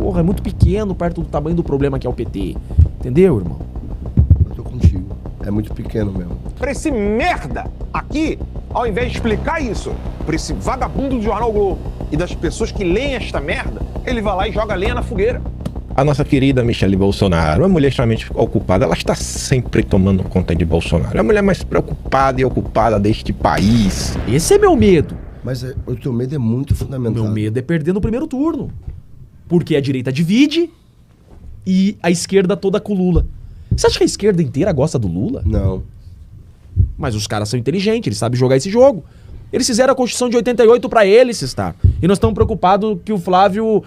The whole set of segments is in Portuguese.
Porra, é muito pequeno perto do tamanho do problema que é o PT. Entendeu, irmão? Eu tô contigo. É muito pequeno mesmo. Pra esse merda aqui, ao invés de explicar isso pra esse vagabundo do Jornal Globo e das pessoas que leem esta merda, ele vai lá e joga lenha na fogueira. A nossa querida Michele Bolsonaro, uma mulher extremamente ocupada, ela está sempre tomando conta de Bolsonaro. É a mulher mais preocupada e ocupada deste país. Esse é meu medo. Mas o teu medo é muito fundamental. Meu medo é perder no primeiro turno. Porque a direita divide e a esquerda toda com o Lula. Você acha que a esquerda inteira gosta do Lula? Não. Mas os caras são inteligentes, eles sabem jogar esse jogo. Eles fizeram a Constituição de 88 pra eles, Star. E nós estamos preocupados que o Flávio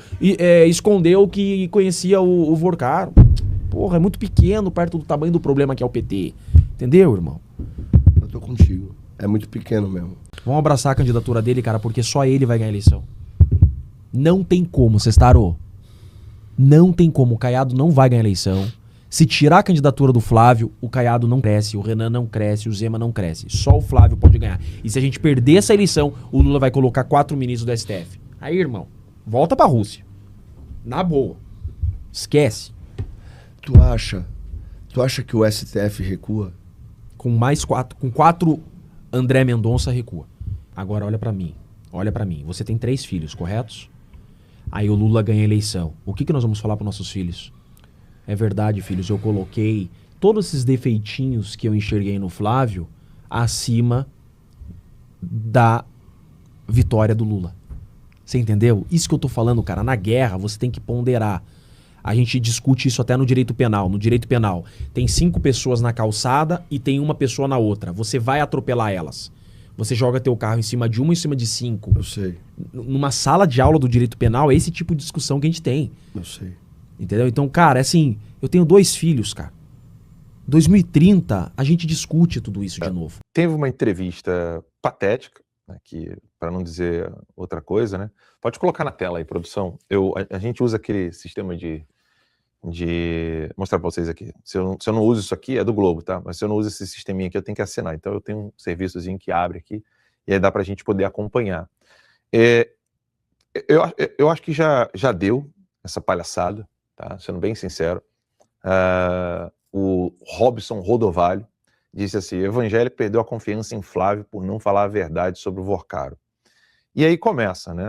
escondeu que conhecia o Vorcaro. Porra, é muito pequeno perto do tamanho do problema que é o PT. Entendeu, irmão? Eu tô contigo. É muito pequeno mesmo. Vamos abraçar a candidatura dele, cara, porque só ele vai ganhar a eleição. Não tem como, Sestaro. Não tem como. O Caiado não vai ganhar a eleição. Se tirar a candidatura do Flávio, o Caiado não cresce, o Renan não cresce, o Zema não cresce. Só o Flávio pode ganhar. E se a gente perder essa eleição, o Lula vai colocar 4 ministros do STF. Aí, irmão, volta pra Rússia. Na boa. Esquece. Tu acha que o STF recua? Com mais 4, com 4, André Mendonça recua. Agora olha pra mim. Olha pra mim. Você tem 3 filhos, corretos? Aí o Lula ganha a eleição. O que nós vamos falar pros nossos filhos? É verdade, filhos, eu coloquei todos esses defeitinhos que eu enxerguei no Flávio acima da vitória do Lula. Você entendeu? Isso que eu tô falando, cara. Na guerra, você tem que ponderar. A gente discute isso até no direito penal. No direito penal, tem 5 pessoas na calçada e tem uma pessoa na outra. Você vai atropelar elas. Você joga teu carro em cima de uma e em cima de 5. Eu sei. Numa sala de aula do direito penal, é esse tipo de discussão que a gente tem. Eu sei. Entendeu? Então, cara, assim, eu tenho 2 filhos, cara. 2030, a gente discute tudo isso de novo. Teve uma entrevista patética, né, que, para não dizer outra coisa, né? Pode colocar na tela aí, produção. A gente usa aquele sistema de mostrar para vocês aqui. Se eu não uso isso aqui, é do Globo, tá? Mas se eu não uso esse sisteminha aqui, eu tenho que assinar. Então eu tenho um serviçozinho que abre aqui e aí dá pra gente poder acompanhar. Eu acho que já deu essa palhaçada, tá? Sendo bem sincero. O Robson Rodovalho disse assim: evangélico perdeu a confiança em Flávio por não falar a verdade sobre o Vorcaro. E aí começa, né?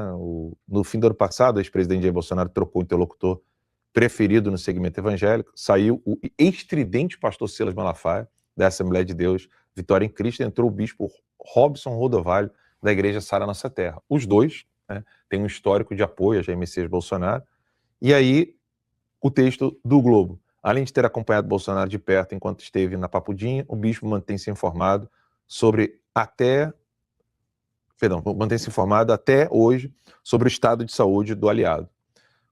No fim do ano passado, o ex-presidente Jair Bolsonaro trocou o interlocutor preferido no segmento evangélico, saiu o estridente pastor Silas Malafaia, da Assembleia de Deus, Vitória em Cristo, entrou o bispo Robson Rodovalho, da Igreja Sara Nossa Terra. Os dois, né, têm um histórico de apoio a Jair Messias Bolsonaro. E aí, o texto do Globo: além de ter acompanhado Bolsonaro de perto enquanto esteve na Papudinha, o bispo mantém-se informado até hoje sobre o estado de saúde do aliado.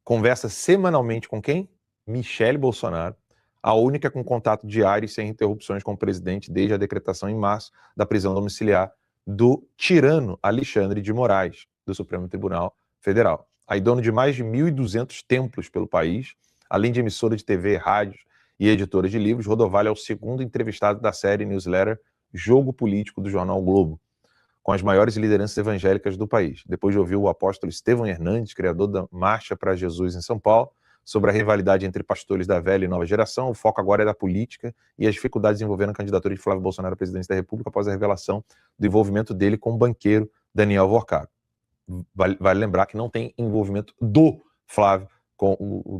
Conversa semanalmente com quem? Michele Bolsonaro, a única com contato diário e sem interrupções com o presidente desde a decretação em março da prisão domiciliar do tirano Alexandre de Moraes, do Supremo Tribunal Federal. Aí, dono de mais de 1.200 templos pelo país, além de emissora de TV, rádios e editora de livros, Rodovalho é o segundo entrevistado da série newsletter Jogo Político do jornal Globo, com as maiores lideranças evangélicas do país. Depois de ouvir o apóstolo Estevão Hernandes, criador da Marcha para Jesus em São Paulo, sobre a rivalidade entre pastores da velha e nova geração, o foco agora é da política e as dificuldades envolvendo a candidatura de Flávio Bolsonaro à presidência da República após a revelação do envolvimento dele com o banqueiro Daniel Vorcaro. Vale lembrar que não tem envolvimento do Flávio com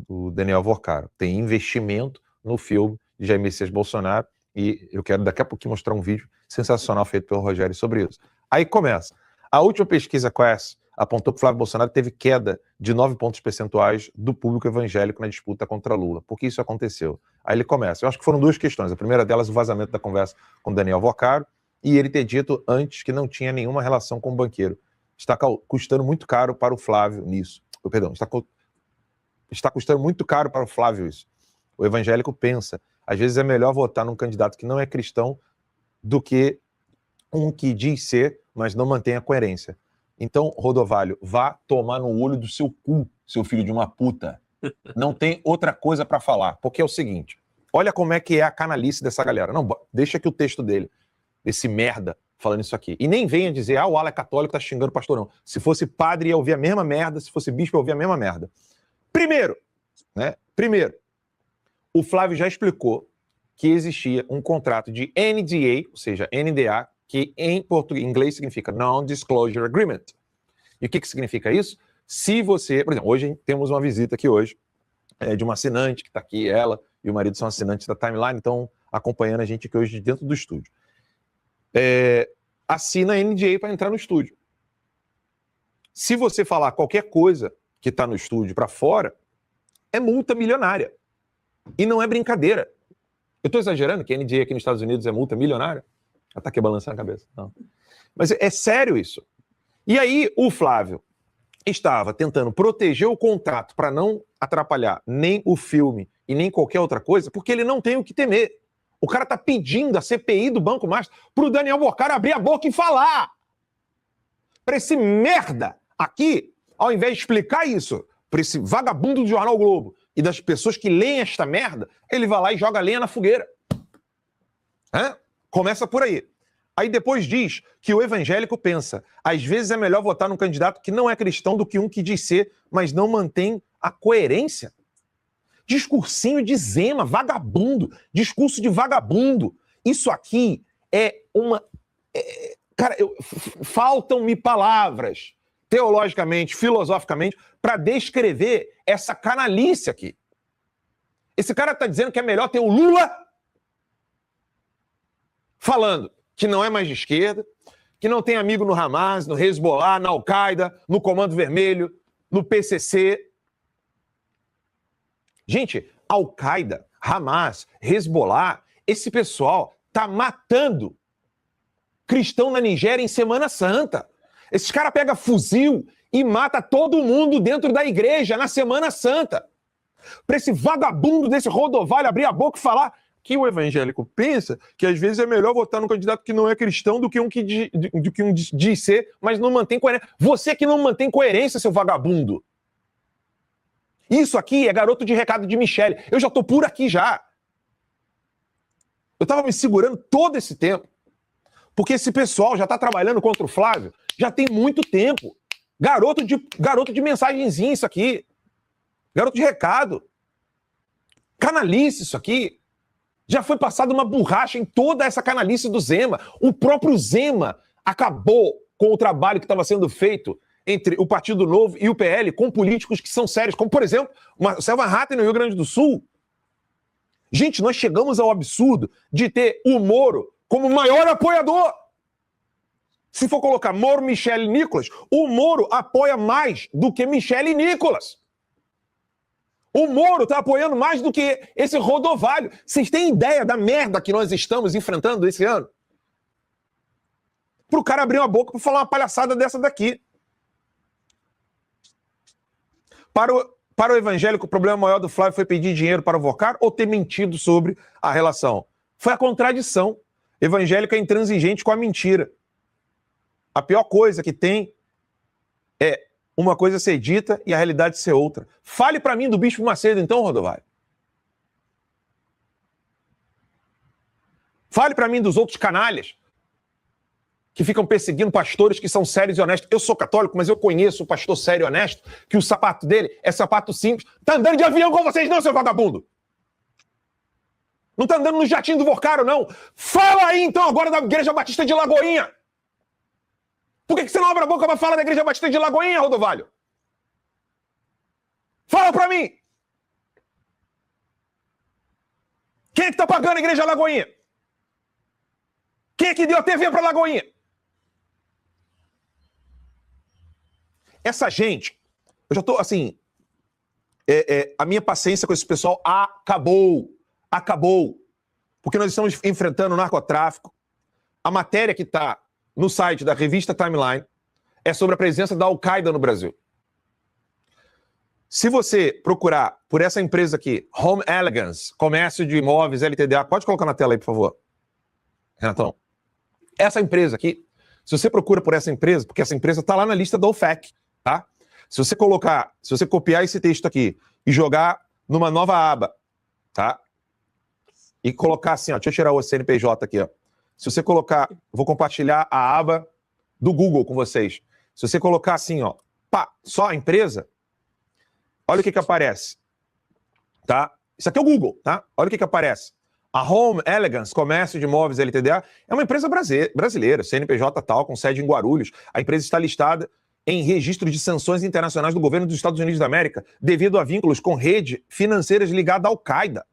o Daniel Vorcaro. Tem investimento no filme de Jair Messias Bolsonaro e eu quero daqui a pouquinho mostrar um vídeo sensacional feito pelo Rogério sobre isso. Aí começa. A última pesquisa Quest apontou que Flávio Bolsonaro teve queda de 9 pontos percentuais do público evangélico na disputa contra Lula. Por que isso aconteceu? Aí ele começa. Eu acho que foram 2 questões. A primeira delas, o vazamento da conversa com Daniel Vorcaro e ele ter dito antes que não tinha nenhuma relação com o banqueiro. Está custando muito caro para o Flávio nisso. Perdão, está custando muito caro para o Flávio isso. O evangélico pensa, às vezes é melhor votar num candidato que não é cristão do que um que diz ser, mas não mantém a coerência. Então, Rodovalho, vá tomar no olho do seu cu, seu filho de uma puta. Não tem outra coisa para falar, porque é o seguinte, olha como é que é a canalice dessa galera. Não, deixa aqui o texto dele, esse merda falando isso aqui. E nem venha dizer, o Ala é católico, tá xingando o pastor, não. Se fosse padre, ia ouvir a mesma merda, se fosse bispo, ia ouvir a mesma merda. Primeiro, né? Primeiro, o Flávio já explicou que existia um contrato de NDA, ou seja, NDA, que em português, em inglês significa Non-Disclosure Agreement. E o que significa isso? Se você, por exemplo, hoje temos uma visita aqui hoje de uma assinante que está aqui, ela e o marido são assinantes da Timeline, então acompanhando a gente aqui hoje dentro do estúdio. Assina a NDA para entrar no estúdio. Se você falar qualquer coisa que está no estúdio para fora, é multa milionária. E não é brincadeira. Eu estou exagerando que a NDA aqui nos Estados Unidos é multa milionária? Ela está aqui balançando a cabeça. Não. Mas é sério isso. E aí o Flávio estava tentando proteger o contrato para não atrapalhar nem o filme e nem qualquer outra coisa, porque ele não tem o que temer. O cara está pedindo a CPI do Banco Master para o Daniel Boccaro abrir a boca e falar. Para esse merda aqui, ao invés de explicar isso para esse vagabundo do Jornal Globo e das pessoas que leem esta merda, ele vai lá e joga lenha na fogueira. Começa por aí. Aí depois diz que o evangélico pensa, às vezes é melhor votar num candidato que não é cristão do que um que diz ser, mas não mantém a coerência. Discursinho de Zema, vagabundo, discurso de vagabundo. Isso aqui é uma... Cara, faltam-me palavras, teologicamente, filosoficamente, para descrever essa canalice aqui. Esse cara está dizendo que é melhor ter o Lula falando que não é mais de esquerda, que não tem amigo no Hamas, no Hezbollah, na Al-Qaeda, no Comando Vermelho, no PCC. Gente, Al-Qaeda, Hamas, Hezbollah, esse pessoal tá matando cristão na Nigéria em Semana Santa. Esses caras pegam fuzil e mata todo mundo dentro da igreja na Semana Santa. Para esse vagabundo desse rodovalho abrir a boca e falar que o evangélico pensa que às vezes é melhor votar num candidato que não é cristão do que um que diz ser, mas não mantém coerência. Você que não mantém coerência, seu vagabundo. Isso aqui é garoto de recado de Michele. Eu já tô por aqui já. Eu tava me segurando todo esse tempo, porque esse pessoal já tá trabalhando contra o Flávio já tem muito tempo. Garoto de mensagenzinha isso aqui. Garoto de recado. Canalice isso aqui. Já foi passada uma borracha em toda essa canalice do Zema. O próprio Zema acabou com o trabalho que estava sendo feito entre o Partido Novo e o PL com políticos que são sérios, como, por exemplo, o Selva Hatten no Rio Grande do Sul. Gente, nós chegamos ao absurdo de ter o Moro como maior apoiador. Se for colocar Moro, Michele e Nicolas, o Moro apoia mais do que Michele e Nicolas. O Moro está apoiando mais do que esse rodovalho. Vocês têm ideia da merda que nós estamos enfrentando esse ano? Para o cara abrir uma boca para falar uma palhaçada dessa daqui. Para o evangélico, o problema maior do Flávio foi pedir dinheiro para o Boccaro ou ter mentido sobre a relação? Foi a contradição. Evangélico é intransigente com a mentira. A pior coisa que tem é uma coisa ser dita e a realidade ser outra. Fale para mim do Bispo Macedo, então, Rodovalho. Fale para mim dos outros canalhas que ficam perseguindo pastores que são sérios e honestos. Eu sou católico, mas eu conheço um pastor sério e honesto que o sapato dele é sapato simples. Tá andando de avião com vocês não, seu vagabundo! Não tá andando no jatinho do Boccaro, não. Fala aí, então, agora da Igreja Batista de Lagoinha. Por que você não abre a boca para falar da Igreja Batista de Lagoinha, Rodovalho? Fala para mim! Quem é que tá pagando a Igreja Lagoinha? Quem é que deu a TV para Lagoinha? Essa gente, eu já tô assim, a minha paciência com esse pessoal acabou. Porque nós estamos enfrentando o narcotráfico. A matéria que está no site da revista Timeline é sobre a presença da Al-Qaeda no Brasil. Se você procurar por essa empresa aqui, Home Elegance, comércio de imóveis, LTDA, pode colocar na tela aí, por favor, Renatão. Essa empresa aqui, se você procura por essa empresa, porque essa empresa está lá na lista da OFAC, tá? Se você copiar esse texto aqui e jogar numa nova aba, tá? E colocar assim, ó, deixa eu tirar o CNPJ aqui, ó. Se você colocar, vou compartilhar a aba do Google com vocês. Se você colocar assim, ó, pá, só a empresa, olha o que aparece. tá? Isso aqui é o Google, tá? Olha o que aparece. A Home Elegance Comércio de Imóveis LTDA é uma empresa brasileira, CNPJ tal, com sede em Guarulhos. A empresa está listada em registro de sanções internacionais do governo dos Estados Unidos da América devido a vínculos com redes financeiras ligadas à Al-Qaeda.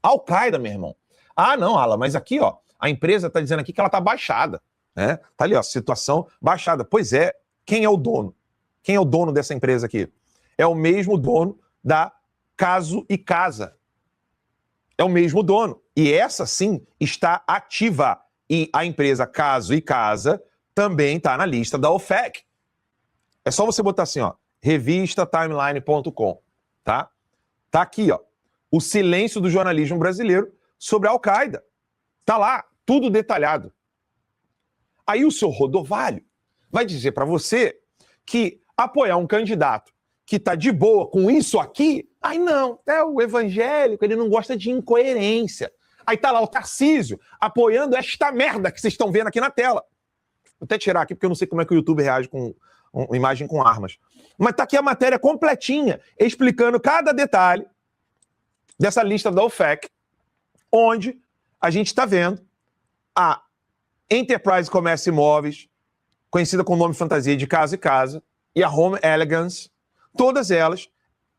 Al-Qaeda, meu irmão. Ah, não, Alan, mas aqui, ó, a empresa está dizendo aqui que ela está baixada, né? Tá ali, ó, situação baixada. Pois é, quem é o dono? Quem é o dono dessa empresa aqui? É o mesmo dono da Caso e Casa. É o mesmo dono. E essa, sim, está ativa. E a empresa Caso e Casa também está na lista da OFAC. É só você botar assim, ó, revistatimeline.com, tá? Tá aqui, ó, o silêncio do jornalismo brasileiro sobre a Al-Qaeda. Tá lá, tudo detalhado. Aí o seu Rodovalho vai dizer para você que apoiar um candidato que tá de boa com isso aqui, aí não, é o evangélico, ele não gosta de incoerência. Aí tá lá o Tarcísio apoiando esta merda que vocês estão vendo aqui na tela. Vou até tirar aqui porque eu não sei como é que o YouTube reage com imagem com armas. Mas tá aqui a matéria completinha, explicando cada detalhe dessa lista da OFAC, onde a gente está vendo a Enterprise Comércio Imóveis, conhecida com o nome fantasia de Casa e Casa, e a Home Elegance, todas elas,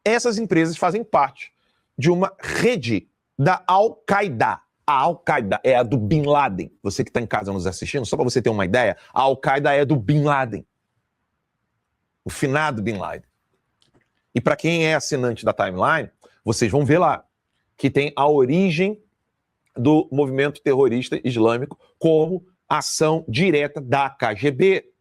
essas empresas fazem parte de uma rede da Al-Qaeda. A Al-Qaeda é a do Bin Laden. Você que está em casa nos assistindo, só para você ter uma ideia, a Al-Qaeda é do Bin Laden. O finado Bin Laden. E para quem é assinante da Timeline, vocês vão ver lá que tem a origem do movimento terrorista islâmico como ação direta da KGB.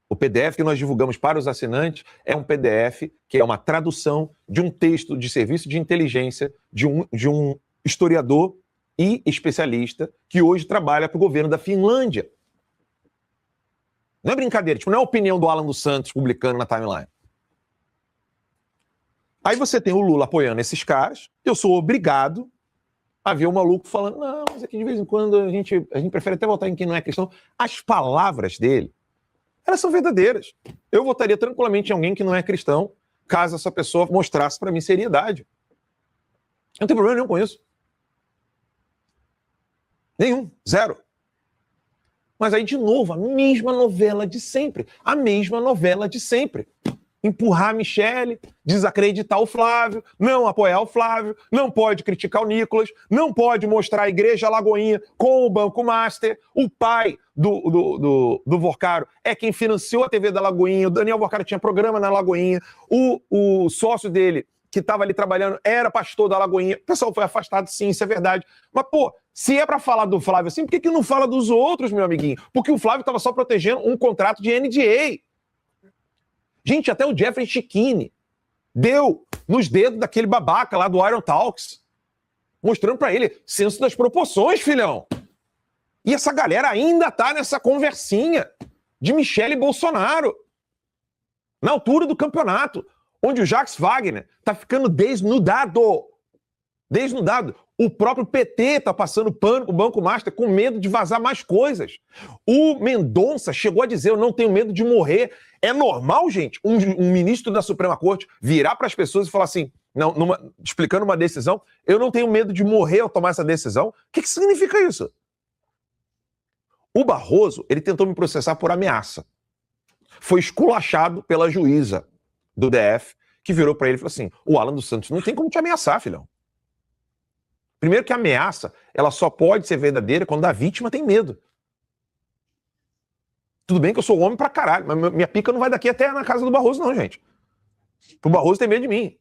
O PDF que nós divulgamos para os assinantes é um PDF que é uma tradução de um texto de serviço de inteligência de um historiador e especialista que hoje trabalha para o governo da Finlândia. Não é brincadeira, tipo, não é a opinião do Alan dos Santos publicando na Timeline. Aí você tem o Lula apoiando esses caras, eu sou obrigado a ver o maluco falando, não, mas aqui de vez em quando a gente prefere até votar em quem não é cristão. As palavras dele, elas são verdadeiras. Eu votaria tranquilamente em alguém que não é cristão, caso essa pessoa mostrasse para mim seriedade. Eu não tenho problema nenhum com isso. Nenhum, zero. Mas aí, de novo, a mesma novela de sempre. A mesma novela de sempre. Empurrar a Michele, desacreditar o Flávio, não apoiar o Flávio, não pode criticar o Nicolas, não pode mostrar a Igreja Lagoinha com o Banco Master. O pai do Vorcaro é quem financiou a TV da Lagoinha. O Daniel Vorcaro tinha programa na Lagoinha. O sócio dele, que estava ali trabalhando, era pastor da Lagoinha. O pessoal foi afastado, sim, isso é verdade. Mas, pô, se é para falar do Flávio assim, por que não fala dos outros, meu amiguinho? Porque o Flávio estava só protegendo um contrato de NDA. Gente, até o Jeffrey Chiquini deu nos dedos daquele babaca lá do Iron Talks, mostrando para ele senso das proporções, filhão. E essa galera ainda tá nessa conversinha de Michele e Bolsonaro. Na altura do campeonato, onde o Jacques Wagner tá ficando desnudado. Desnudado. O próprio PT tá passando pano pro Banco Master com medo de vazar mais coisas. O Mendonça chegou a dizer, eu não tenho medo de morrer. É normal, gente, um ministro da Suprema Corte virar para as pessoas e falar assim, explicando uma decisão, eu não tenho medo de morrer ao tomar essa decisão. O que significa isso? O Barroso, ele tentou me processar por ameaça. Foi esculachado pela juíza do DF, que virou para ele e falou assim, o Alan dos Santos não tem como te ameaçar, filhão. Primeiro que a ameaça, ela só pode ser verdadeira quando a vítima tem medo. Tudo bem que eu sou homem pra caralho, mas minha pica não vai daqui até na casa do Barroso não, gente. O Barroso tem medo de mim.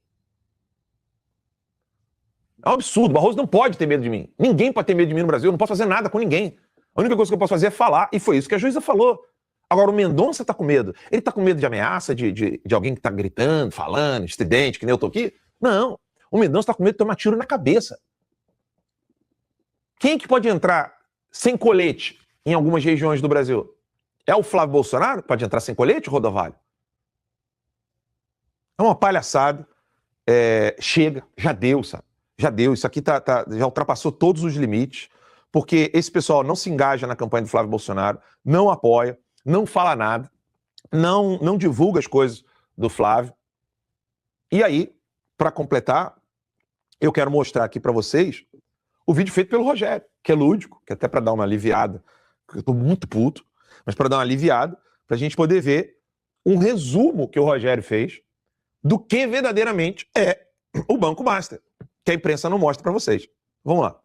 É um absurdo, o Barroso não pode ter medo de mim. Ninguém pode ter medo de mim no Brasil, eu não posso fazer nada com ninguém. A única coisa que eu posso fazer é falar, e foi isso que a juíza falou. Agora, o Mendonça tá com medo. Ele tá com medo de ameaça, de alguém que tá gritando, falando, estridente, que nem eu tô aqui? Não. O Mendonça tá com medo de tomar tiro na cabeça. Quem que pode entrar sem colete em algumas regiões do Brasil? É o Flávio Bolsonaro que pode entrar sem colete, Rodovalho? É uma palhaçada. Chega, já deu, sabe? Já deu. Isso aqui já ultrapassou todos os limites, porque esse pessoal não se engaja na campanha do Flávio Bolsonaro, não apoia, não fala nada, não divulga as coisas do Flávio. E aí, para completar, eu quero mostrar aqui para vocês o vídeo feito pelo Rogério, que é lúdico, que até para dar uma aliviada, porque eu tô muito puto, mas para dar uma aliviada, para a gente poder ver um resumo que o Rogério fez do que verdadeiramente é o Banco Master, que a imprensa não mostra para vocês. Vamos lá.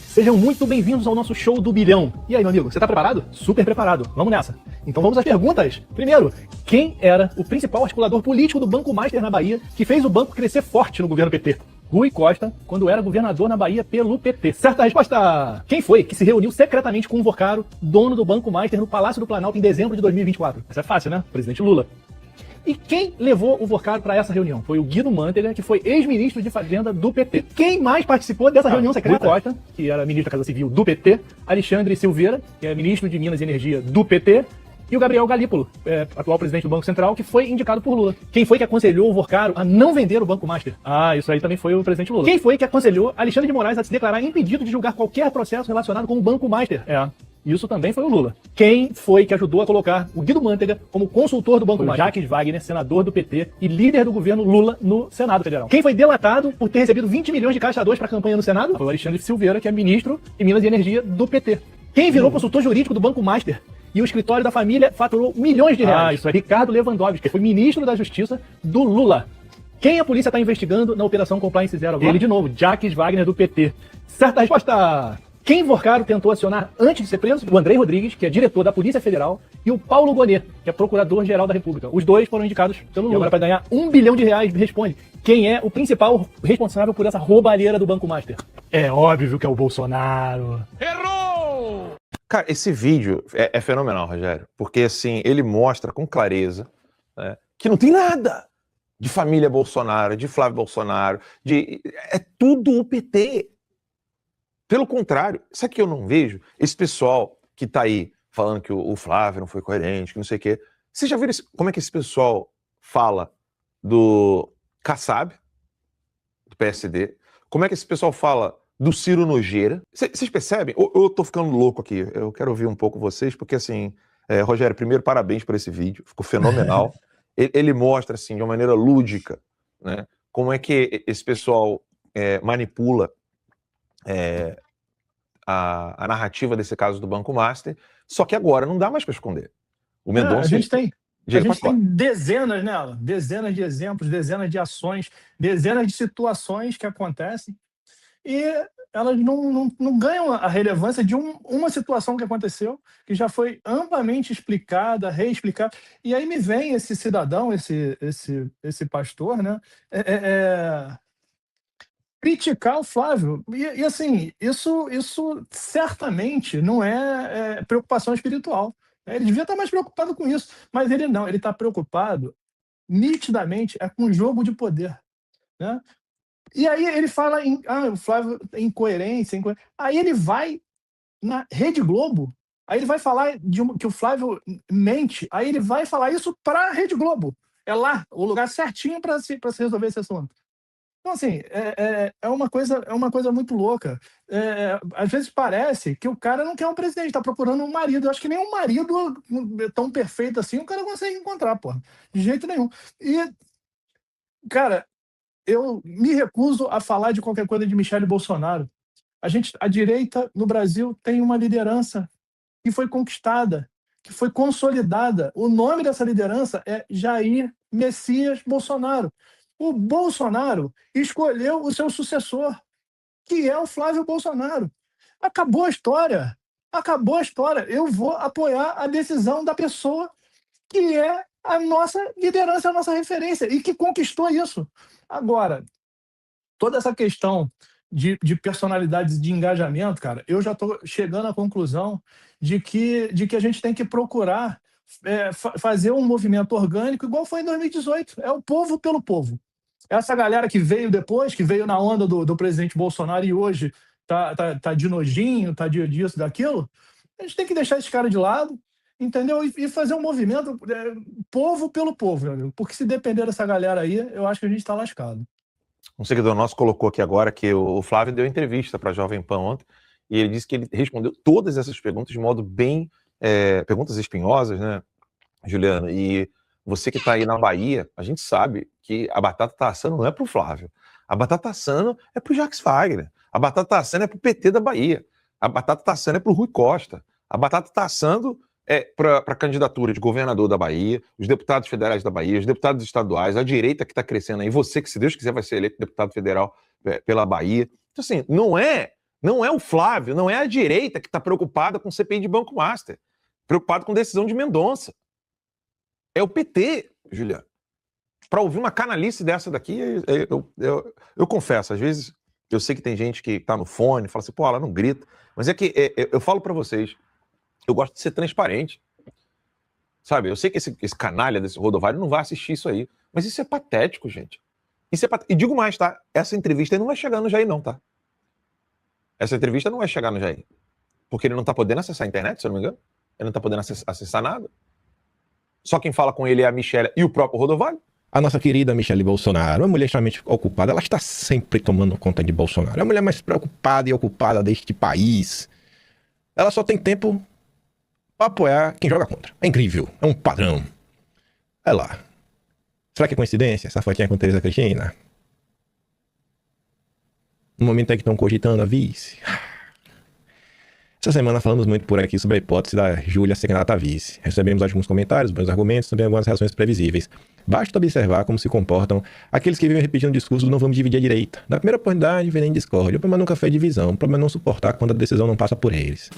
Sejam muito bem-vindos ao nosso show do bilhão. E aí, meu amigo, você tá preparado? Super preparado. Vamos nessa. Então vamos às perguntas. Primeiro, quem era o principal articulador político do Banco Master na Bahia que fez o banco crescer forte no governo PT? Rui Costa, quando era governador na Bahia pelo PT. Certa resposta! Quem foi que se reuniu secretamente com o Vocaro, dono do Banco Master, no Palácio do Planalto em dezembro de 2024? Essa é fácil, né? Presidente Lula. E quem levou o Vocaro para essa reunião? Foi o Guido Mantega, que foi ex-ministro de Fazenda do PT. E quem mais participou dessa reunião secreta? Rui Costa, que era ministro da Casa Civil do PT, Alexandre Silveira, que é ministro de Minas e Energia do PT, e o Gabriel Galípolo, atual presidente do Banco Central, que foi indicado por Lula. Quem foi que aconselhou o Vocaro a não vender o Banco Master? Ah, isso aí também foi o presidente Lula. Quem foi que aconselhou Alexandre de Moraes a se declarar impedido de julgar qualquer processo relacionado com o Banco Master? Isso também foi o Lula. Quem foi que ajudou a colocar o Guido Mantega como consultor do Banco Master? Jacques Wagner, senador do PT e líder do governo Lula no Senado Federal. Quem foi delatado por ter recebido 20 milhões de caixa 2 para a campanha no Senado? Foi o Alexandre Silveira, que é ministro de Minas e Energia do PT. Quem virou consultor jurídico do Banco Master e o escritório da família faturou milhões de reais? Isso é Ricardo Lewandowski, que foi ministro da Justiça do Lula. Quem a polícia está investigando na Operação Compliance Zero agora? Ele de novo, Jacques Wagner do PT. Certa resposta! Quem Vocaro tentou acionar antes de ser preso? O Andrei Rodrigues, que é diretor da Polícia Federal, e o Paulo Gonet, que é procurador-geral da República. Os dois foram indicados pelo Lula. E agora, para ganhar R$1 bilhão, responde: quem é o principal responsável por essa roubalheira do Banco Master? É óbvio que é o Bolsonaro. Errou! Cara, esse vídeo é fenomenal, Rogério, porque assim, ele mostra com clareza, né, que não tem nada de família Bolsonaro, de Flávio Bolsonaro, é tudo o PT. Pelo contrário, isso aqui eu não vejo, esse pessoal que tá aí falando que o Flávio não foi coerente, que não sei o quê. Vocês já viram como é que esse pessoal fala do Kassab, do PSD? Como é que esse pessoal fala do Ciro Nogueira? Vocês percebem? Eu tô ficando louco aqui, eu quero ouvir um pouco vocês, porque assim, Rogério, primeiro parabéns por esse vídeo, ficou fenomenal. Ele mostra assim, de uma maneira lúdica, né, como é que esse pessoal manipula a narrativa desse caso do Banco Master, só que agora não dá mais para esconder. O Mendonça... A gente tem dezenas, né, Alan? Dezenas de exemplos, dezenas de ações, dezenas de situações que acontecem e elas não ganham a relevância de uma situação que aconteceu, que já foi amplamente explicada, reexplicada. E aí me vem esse cidadão, esse pastor, né, criticar o Flávio. E assim, isso certamente não é preocupação espiritual. Ele devia estar mais preocupado com isso, mas ele não, ele está preocupado nitidamente com o jogo de poder, né? E aí ele fala o Flávio é incoerência. Aí ele vai na Rede Globo, aí ele vai falar que o Flávio mente, aí ele vai falar isso para a Rede Globo. É lá o lugar certinho para se resolver esse assunto. Então, assim, é uma coisa muito louca. Às vezes parece que o cara não quer um presidente, está procurando um marido. Eu acho que nem um marido tão perfeito assim o cara consegue encontrar, porra. De jeito nenhum. E, cara, eu me recuso a falar de qualquer coisa de Michele Bolsonaro. A direita no Brasil tem uma liderança que foi conquistada, que foi consolidada. O nome dessa liderança é Jair Messias Bolsonaro. O Bolsonaro escolheu o seu sucessor, que é o Flávio Bolsonaro. Acabou a história. Acabou a história. Eu vou apoiar a decisão da pessoa que é a nossa liderança, a nossa referência, e que conquistou isso. Agora, toda essa questão de personalidades de engajamento, cara, eu já estou chegando à conclusão de que a gente tem que procurar fazer um movimento orgânico igual foi em 2018. É o povo pelo povo. Essa galera que veio depois, que veio na onda do presidente Bolsonaro e hoje tá de nojinho, tá disso, daquilo, a gente tem que deixar esse cara de lado, entendeu? E fazer um movimento povo pelo povo, meu amigo. Porque se depender dessa galera aí, eu acho que a gente está lascado. Um seguidor nosso colocou aqui agora que o Flávio deu entrevista para a Jovem Pan ontem e ele disse que ele respondeu todas essas perguntas de modo bem... perguntas espinhosas, né, Juliana? E Você que está aí na Bahia, a gente sabe que a batata tá assando não é pro Flávio. A batata tá assando é pro Jacques Wagner. A batata tá assando é pro PT da Bahia. A batata tá assando é pro Rui Costa. A batata tá assando para a candidatura de governador da Bahia, os deputados federais da Bahia, os deputados estaduais, a direita que está crescendo aí, você que, se Deus quiser, vai ser eleito deputado federal pela Bahia. Então, assim, não é o Flávio, não é a direita que está preocupada com CPI de Banco Master, preocupado com decisão de Mendonça. É o PT, Juliano. Para ouvir uma canalice dessa daqui, eu confesso, às vezes eu sei que tem gente que está no fone, fala assim, pô, ela não grita, mas é que eu falo para vocês, eu gosto de ser transparente. Sabe, eu sei que esse canalha desse Rodovalho não vai assistir isso aí, mas isso é patético, gente. Isso é patético. E digo mais, tá? Essa entrevista aí não vai chegar no Jair, não, tá? Essa entrevista não vai chegar no Jair. Porque ele não tá podendo acessar a internet, se eu não me engano. Ele não tá podendo acessar nada. Só quem fala com ele é a Michelle e o próprio Rodovalho. A nossa querida Michelle Bolsonaro, uma mulher extremamente ocupada, ela está sempre tomando conta de Bolsonaro. É a mulher mais preocupada e ocupada deste país. Ela só tem tempo para apoiar quem joga contra. É incrível, é um padrão. Olha lá. Será que é coincidência essa fotinha com Tereza Cristina? No momento em que estão cogitando a vice. Essa semana falamos muito por aqui sobre a hipótese da Júlia ser candidata a vice. Recebemos alguns comentários, bons argumentos, também algumas reações previsíveis. Basta observar como se comportam aqueles que vivem repetindo o discurso do não vamos dividir a direita. Na primeira oportunidade, vem em discórdia. O problema nunca foi divisão. O problema é não suportar quando a decisão não passa por eles.